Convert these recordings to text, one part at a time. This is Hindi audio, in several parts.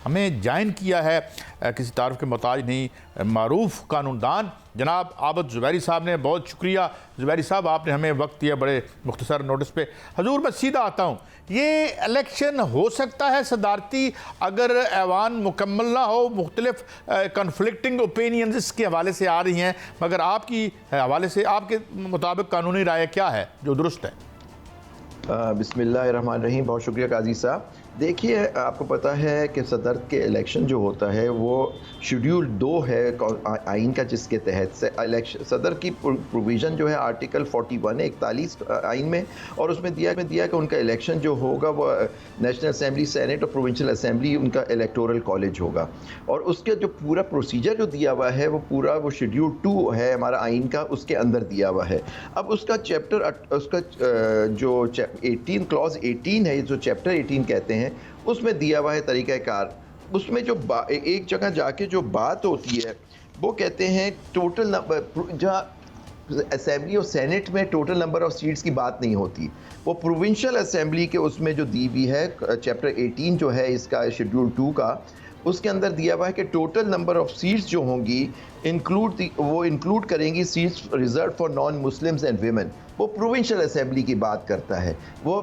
हमें ज्वाइन किया है किसी तारुफ के मोहताज नहीं, मारूफ कानूनदान जनाब आबद ज़ुबैरी साहब ने। बहुत शुक्रिया ज़ुबैरी साहब, आपने हमें वक्त दिया बड़े मुख्तसर नोटिस पे। हजूर मैं सीधा आता हूँ, ये इलेक्शन हो सकता है सदारती अगर ऐवान मुकम्मल ना हो, मुख्तलिफ कन्फ्लिक्टिंग ओपिनियंस इसके हवाले से आ रही हैं, मगर आपकी हवाले से आपके मुताबिक कानूनी राय क्या है जो दुरुस्त है? बिस्मिल्लाहिर्रहमानिर्रहीम। बहुत शुक्रिया काजी साहब। देखिए, आपको पता है कि सदर के इलेक्शन जो होता है वो शेड्यूल 2 है आइन का, जिसके तहत से इलेक्शन सदर की प्रोविज़न जो है आर्टिकल 41 है 41 आइन में, और उसमें दिया कि उनका इलेक्शन जो होगा वो नेशनल असेंबली, सेनेट और प्रोविंशियल असेंबली उनका इलेक्टोरल कॉलेज होगा। और उसके जो पूरा प्रोसीजर जो दिया हुआ है वो शेड्यूल 2 है हमारा आइन का, उसके अंदर दिया हुआ है। अब उसका चैप्टर उसका जो 18 क्लॉज 18 है, जो चैप्टर 18 कहते हैं, उसमें दिया हुआ है तरीक़ाकार। उसमें जो एक जगह जाके जो बात होती है वो कहते हैं टोटल नंबर, जहाँ असेंबली और सेनेट में टोटल नंबर ऑफ सीट्स की बात नहीं होती, वो प्रोविंशियल असेंबली के उसमें जो दी हुई है चैप्टर 18 जो है इसका शेड्यूल 2 का, उसके अंदर दिया हुआ है कि टोटल नंबर ऑफ सीट्स जो होंगी इंक्लूड करेंगी seats reserve for non Muslims and women. वो प्रोविंशियल असेंबली की बात करता है, वो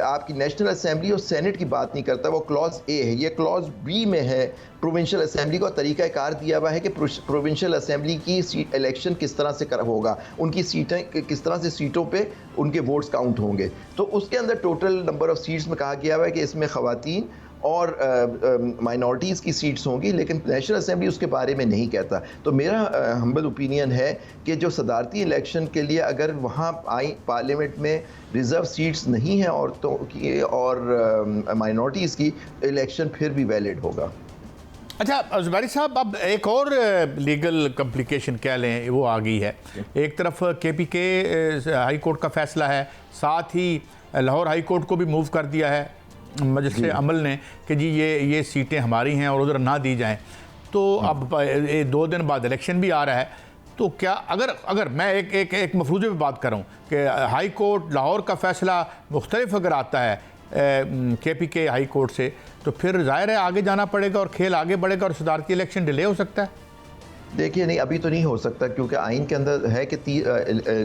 आपकी नेशनल असेंबली और सेनेट की बात नहीं करता। वो क्लॉज ए है, ये क्लॉज बी में है प्रोविंशियल असेंबली का तरीक़ाकार दिया हुआ है कि प्रोविंशियल असेंबली की इलेक्शन किस तरह से होगा, उनकी सीटें किस तरह से सीटों पे उनके वोट्स काउंट होंगे। तो उसके अंदर टोटल नंबर ऑफ सीट्स में कहा गया हुआ है कि इसमें ख़वातीन और माइनॉरिटीज़ की सीट्स होंगी, लेकिन नेशनल असेंबली उसके बारे में नहीं कहता। तो मेरा हम्बल ओपिनियन है कि जो सदारती इलेक्शन के लिए अगर वहाँ पार्लियामेंट में रिज़र्व सीट्स नहीं हैं औरतों की और माइनॉरिटीज़ की, इलेक्शन फिर भी वैलिड होगा। अच्छा ज़ुबैरी साहब, अब एक और लीगल कम्प्लिकेशन कह लें वो आ गई है। एक तरफ KPK हाई कोर्ट का फ़ैसला है, साथ ही लाहौर हाई कोर्ट को भी मूव कर दिया है मजलिस अमल ने कि जी ये सीटें हमारी हैं और उधर ना दी जाएं। तो अब 2 दिन बाद इलेक्शन भी आ रहा है, तो क्या अगर मैं एक मफरूज़े पे बात करूं कि हाई कोर्ट लाहौर का फ़ैसला मुख्तलिफ अगर आता है KPK हाई कोर्ट से, तो फिर ज़ाहिर है आगे जाना पड़ेगा और खेल आगे बढ़ेगा और सदारती इलेक्शन डिले हो सकता है। देखिए, नहीं, अभी तो नहीं हो सकता, क्योंकि आइन के अंदर है कि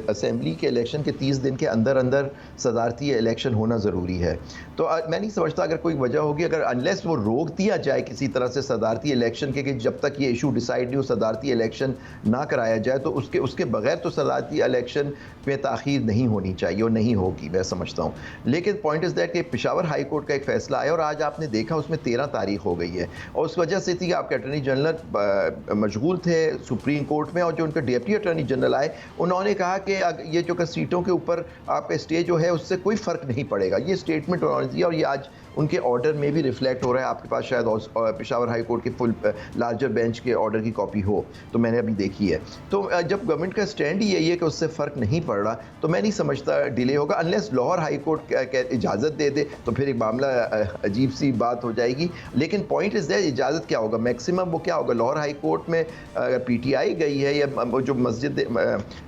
असेंबली के इलेक्शन के 30 दिन के अंदर सदारती इलेक्शन होना ज़रूरी है। तो मैं नहीं समझता अगर कोई वजह होगी, अगर अनलेस वो रोक दिया जाए किसी तरह से सदारती इलेक्शन के, कि जब तक ये इशू डिसाइड नहीं हो सदारती इलेक्शन ना कराया जाए, तो उसके बगैर तो सदारती इलेक्शन में ताख़ीर नहीं होनी चाहिए और नहीं होगी, मैं समझता हूँ। लेकिन पॉइंट इज़ दैट कि पेशावर हाई कोर्ट का एक फ़ैसला आया और आज आपने देखा उसमें 13 तारीख हो गई है, और उस वजह से थी कि आपके अटॉर्नी जनरल मशगूल थे सुप्रीम कोर्ट में, और जो उनके डिप्टी अटॉर्नी जनरल आए उन्होंने कहा कि ये जो सीटों के ऊपर आपका स्टे जो है उससे कोई फ़र्क नहीं पड़ेगा। ये स्टेटमेंट उन्होंने दिया और ये आज उनके ऑर्डर में भी रिफ्लेक्ट हो रहा है। आपके पास शायद पेशावर हाई कोर्ट के फुल लार्जर बेंच के ऑर्डर की कॉपी हो, तो मैंने अभी देखी है। तो जब गवर्नमेंट का स्टैंड ही यही है कि उससे फ़र्क नहीं पड़ रहा, तो मैं नहीं समझता डिले होगा, अनलेस लाहौर हाई कोर्ट इजाज़त दे दे, तो फिर एक मामला अजीब सी बात हो जाएगी। लेकिन पॉइंट इज़ दैट इजाज़त क्या होगा, मैक्सिमम वो क्या होगा, लाहौर हाई कोर्ट में अगर PTI गई है या जो मस्जिद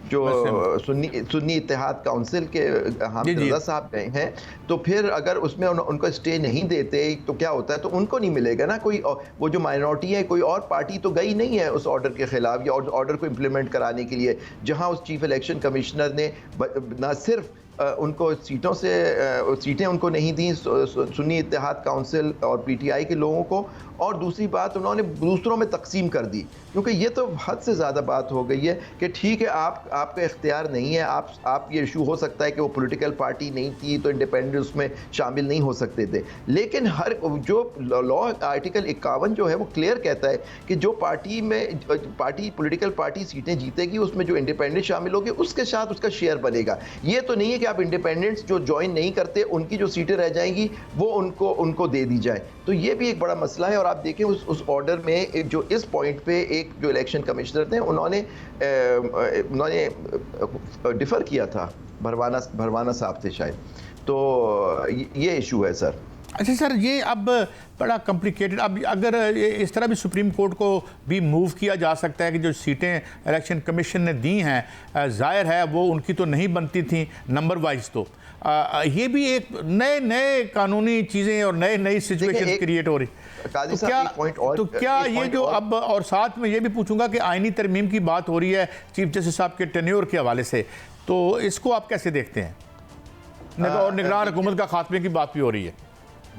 जो सुन्नी इत्तेहाद काउंसिल के हामिद रज़ा साहब गए हैं, तो फिर अगर उसमें उनको स्टे नहीं देते तो क्या होता है, तो उनको नहीं मिलेगा ना कोई, वो जो माइनॉरिटी है कोई और पार्टी तो गई नहीं है उस ऑर्डर के खिलाफ या ऑर्डर को इम्प्लीमेंट कराने के लिए, जहां उस चीफ इलेक्शन कमिश्नर ने ना सिर्फ उनको सीटें उनको नहीं दी सुन्नी इत्तेहाद काउंसिल और PTI के लोगों को, और दूसरी बात उन्होंने दूसरों में तकसीम कर दी, क्योंकि ये तो हद से ज़्यादा बात हो गई है कि ठीक है आपका इख्तियार नहीं है, आप ये इशू हो सकता है कि वो पॉलिटिकल पार्टी नहीं थी तो इंडिपेंडेंट उसमें शामिल नहीं हो सकते थे, लेकिन हर जो लॉ आर्टिकल 51 जो है वो क्लियर कहता है कि जो पॉलिटिकल पार्टी सीटें जीतेगी उसमें जो इंडिपेंडेंट शामिल होगी उसके साथ उसका शेयर बनेगा। ये तो नहीं है कि आप इंडिपेंडेंट्स जो ज्वाइन नहीं करते उनकी जो सीटें रह जाएंगी वो उनको दे दी जाए। तो ये भी एक बड़ा मसला है, और आप देखें उस ऑर्डर में जो इस पॉइंट पे एक जो इलेक्शन कमिश्नर थे उन्होंने डिफ़र किया था, भरवाना साहब थे शायद, तो ये इशू है सर। अच्छा सर, ये अब बड़ा कॉम्प्लिकेटेड, अब अगर इस तरह भी सुप्रीम कोर्ट को भी मूव किया जा सकता है कि जो सीटें इलेक्शन कमीशन ने दी हैं, ज़ाहिर है वो उनकी तो नहीं बनती थी नंबर वाइज, तो ये भी एक नए नए कानूनी चीज़ें और नए नई सिचुएशन क्रिएट हो रही। तो क्या ये जो अब, और साथ में ये भी पूछूंगा कि आईनी तरमीम की बात हो रही है चीफ जस्टिस साहब के टेन्योर के हवाले से, तो इसको आप कैसे देखते हैं? और निगरान हुकूमत का खात्मे की बात भी हो रही है।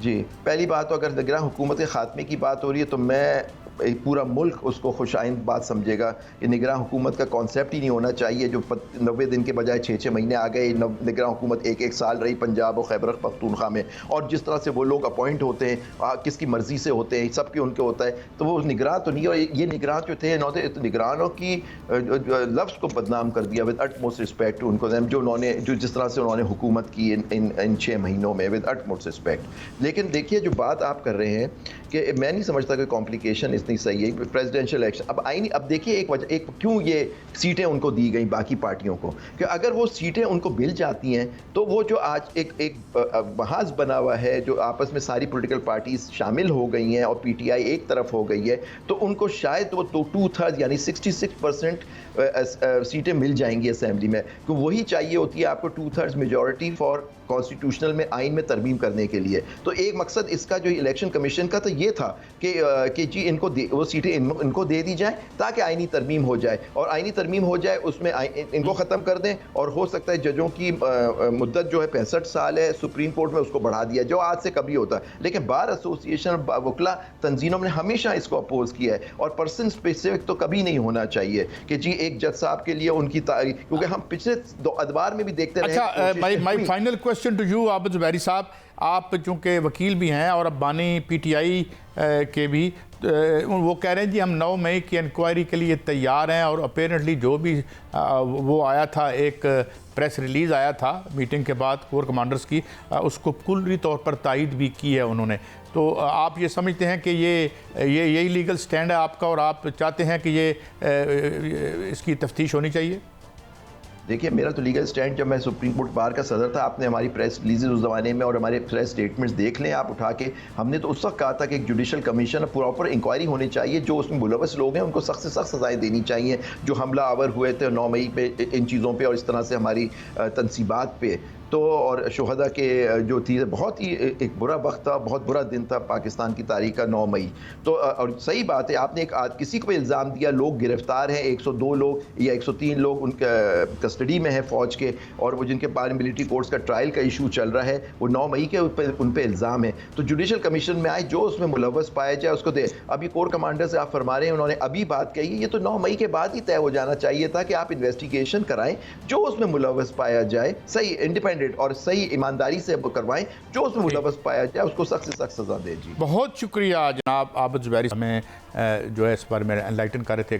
जी, पहली बात तो अगर निगरान हुकूमत के खात्मे की बात हो रही है तो मैं पूरा मुल्क उसको खुशाइंद बात समझेगा कि निगरान हुकूमत का कॉन्सेप्ट ही नहीं होना चाहिए। जो 90 दिन के बजाय 6-6 महीने आ गए, निगरान हुकूमत 1-1 साल रही पंजाब और खैबर पख्तूनख्वा में, और जिस तरह से वो लोग अपॉइंट होते हैं किसकी मर्ज़ी से होते हैं, सबके उनके होता है, तो वो निगरान तो नहीं। और ये निगरान जो थे तो निगरानों की लफ्ज़ को बदनाम कर दिया विद अटमोस्ट रिस्पेक्ट उनको, जो जिस तरह से उन्होंने हुकूमत की इन 6 महीनों में, विद अटमोस्ट रिस्पेक्ट। लेकिन देखिए जो बात आप कर रहे हैं कि मैं नहीं समझता कि कॉम्प्लिकेशन इतनी सही है। प्रेसिडेंशियल इलेक्शन अब देखिए एक क्यों ये सीटें उनको दी गई बाकी पार्टियों को, कि अगर वो सीटें उनको मिल जाती हैं तो वो जो आज एक महाज बना हुआ है, जो आपस में सारी पॉलिटिकल पार्टीज शामिल हो गई हैं और पीटीआई एक तरफ हो गई है, तो उनको शायद वो 2/3 यानी 66% सीटें मिल जाएंगी असेंबली में, क्योंकि वही चाहिए होती है आपको 2/3 मेजॉरिटी फॉर कॉन्स्टिट्यूशनल में आइन में तरमीम करने के लिए। तो एक मकसद इसका जो इलेक्शन कमीशन का तो ये था कि जी इनको वो सीटें इनको दे दी जाए ताकि आइनी तरमीम हो जाए, और आइनी तरमीम हो जाए उसमें इनको ख़त्म कर दें, और हो सकता है जजों की मुद्दत जो है 65 साल है, सुप्रीम कोर्ट में उसको बढ़ा दिया, जो आज से कभी होता है। लेकिन बार एसोसिएशन वकला तंजीमों ने हमेशा इसको अपोज किया है, और पर्सन स्पेसिफिक तो कभी नहीं होना चाहिए कि जी एक जज साहब के लिए उनकी तारीख, क्योंकि हम पिछले 2 अदवार में भी देखते रहे। अच्छा, my final question to you Abid Zubairi साहब, आप चूँकि वकील भी हैं और अब बानी पीटीआई के भी, वो कह रहे हैं जी हम 9 मई की इंक्वायरी के लिए तैयार हैं, और अपेरेंटली जो भी वो आया था, एक प्रेस रिलीज़ आया था मीटिंग के बाद कोर कमांडर्स की, उसको कुल्ली तौर पर तायद भी की है उन्होंने। तो आप ये समझते हैं कि ये यही लीगल स्टैंड है आपका, और आप चाहते हैं कि ये इसकी तफ्तीश होनी चाहिए? देखिए मेरा तो लीगल स्टैंड, जब मैं सुप्रीम कोर्ट बार का सदर था, आपने हमारी प्रेस रिलीजेज उस ज़माने में और हमारे प्रेस स्टेटमेंट्स देख लें आप उठा के, हमने तो उस वक्त कहा था कि एक जुडिशल कमीशन प्रॉपर इंक्वायरी होनी चाहिए, जो उसमें मुलव्वस लोग हैं उनको सख्त से सख्त सजाएं देनी चाहिए, जो हमला आवर हुए थे 9 मई पे इन चीज़ों पर और इस तरह से हमारी तनसीबात पे। तो और शुहदा के जो थी, बहुत ही एक बुरा वक्त था, बहुत बुरा दिन था पाकिस्तान की तारीख का 9 मई। तो और सही बात है, आपने किसी को भी इल्ज़ाम दिया, लोग गिरफ्तार हैं, 102 लोग या 103 लोग उनके कस्टडी में हैं फ़ौज के, और वो जिनके बारे मिलिट्री कोर्ट्स का ट्रायल का इशू चल रहा है, वो 9 मई के उन पर इल्ज़ाम है। तो जुडिशल कमीशन में आए, जो उसमें मुलव्वस पाया जाए उसको दे। अभी कोर कमांडर से आप फरमा रहे हैं, उन्होंने अभी बात कही, ये तो 9 मई के बाद ही तय हो जाना चाहिए था कि आप इन्वेस्टिगेशन कराएं, जो उसमें मुलव्वस पाया जाए सही इंडिपेंडेंट और सही ईमानदारी से करवाएं, जो उसमें मुलव्वस पाया जाए उसको सख्त से सख्त सजा दे। जी बहुत शुक्रिया जनाब आबिद ज़ुबैरी, हमें जो है इस बारे में एनलाइटन कर रहे थे।